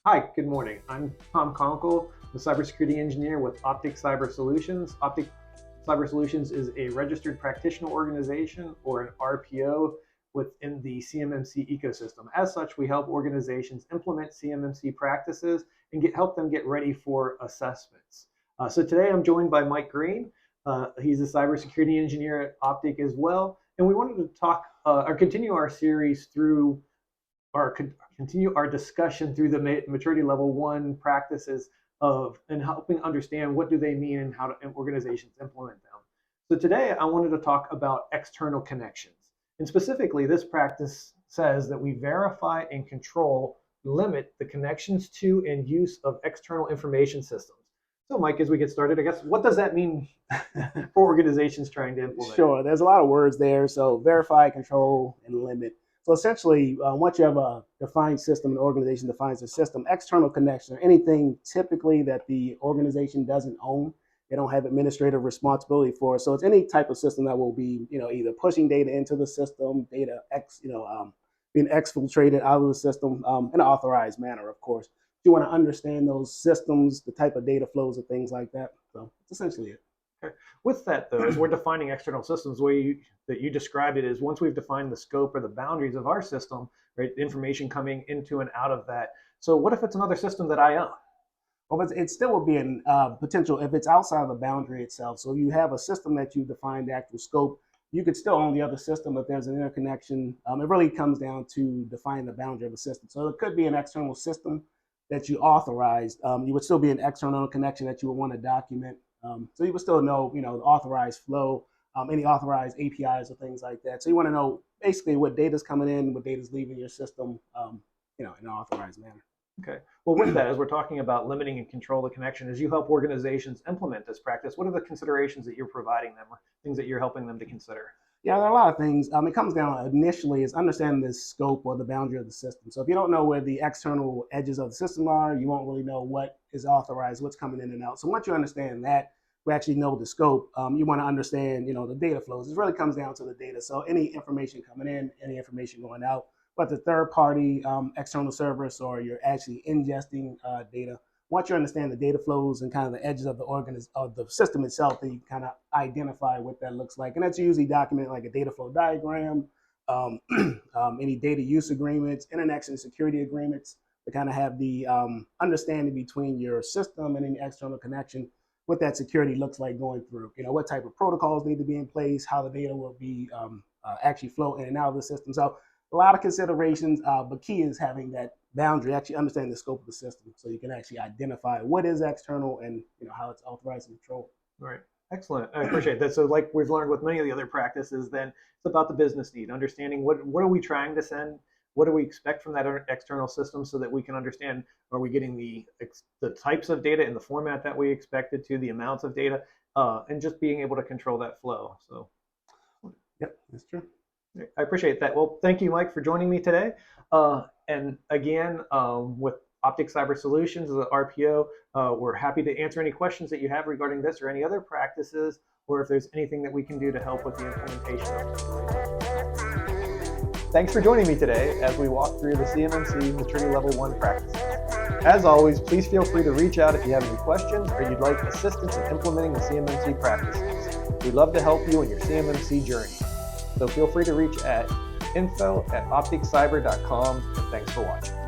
Hi, good morning. I'm Tom Conkle, the cybersecurity engineer with Optic Cyber Solutions. Optic Cyber Solutions is a registered practitioner organization, or an RPO, within the CMMC ecosystem. As such, we help organizations implement CMMC practices and help them get ready for assessments. So today I'm joined by Mike Green. He's a cybersecurity engineer at Optic as well. And we wanted to talk or continue our series through continue our discussion through the maturity level 1 practices and helping understand what do they mean and how organizations implement them. So today I wanted to talk about external connections. And specifically, this practice says that we verify and limit the connections to and use of external information systems. So Mike, as we get started, I guess, what does that mean for organizations trying to implement? Sure, there's a lot of words there. So verify, control, and limit. So essentially, once you have a defined system, an organization defines a system, external connection, or anything typically that the organization doesn't own, they don't have administrative responsibility for. So it's any type of system that will be, either pushing data into the system, being exfiltrated out of the system in an authorized manner, of course. You want to understand those systems, the type of data flows and things like that. So that's essentially it. Okay. With that, though, as we're defining external systems, the way that you described it is once we've defined the scope or the boundaries of our system, right, information coming into and out of that. So what if it's another system that I own? Well, it still would be a potential if it's outside of the boundary itself. So you have a system that you define the actual scope. You could still own the other system if there's an interconnection. It really comes down to defining the boundary of the system. So it could be an external system that you authorized. You would still be an external connection that you would want to document. So you would still know, the authorized flow, any authorized APIs or things like that. So you want to know basically what data is coming in, what data is leaving your system, in an authorized manner. Okay. Well, with that, as we're talking about limiting and control the connection, as you help organizations implement this practice, what are the considerations that you're providing them, or things that you're helping them to consider? Yeah, there are a lot of things. It comes down initially is understanding the scope or the boundary of the system. So if you don't know where the external edges of the system are, you won't really know what is authorized, what's coming in and out. So once you understand that, we actually know the scope. You want to understand, the data flows. It really comes down to the data. So any information coming in, any information going out, but the third-party external service, or you're actually ingesting data. Once you understand the data flows and kind of the edges of the system itself, then you kind of identify what that looks like. And that's usually documented like a data flow diagram, any data use agreements, interconnection security agreements, to kind of have the understanding between your system and any external connection, what that security looks like going through. What type of protocols need to be in place, how the data will be actually flow in and out of the system. So a lot of considerations, but key is having that boundary, actually understanding the scope of the system, so you can actually identify what is external and how it's authorized and controlled. Right. Excellent. I appreciate that. So like we've learned with many of the other practices, then it's about the business need, understanding what are we trying to send, what do we expect from that external system, so that we can understand, are we getting the types of data in the format that we expected to, the amounts of data, and just being able to control that flow. So, yep, that's true. I appreciate that. Well, thank you, Mike, for joining me today. And again, with Optic Cyber Solutions as an RPO, we're happy to answer any questions that you have regarding this or any other practices, or if there's anything that we can do to help with the implementation of this. Thanks for joining me today as we walk through the CMMC Maturity Level 1 practices. As always, please feel free to reach out if you have any questions or you'd like assistance in implementing the CMMC practices. We'd love to help you in your CMMC journey. So feel free to reach at info@opticcyber.com, and thanks for watching.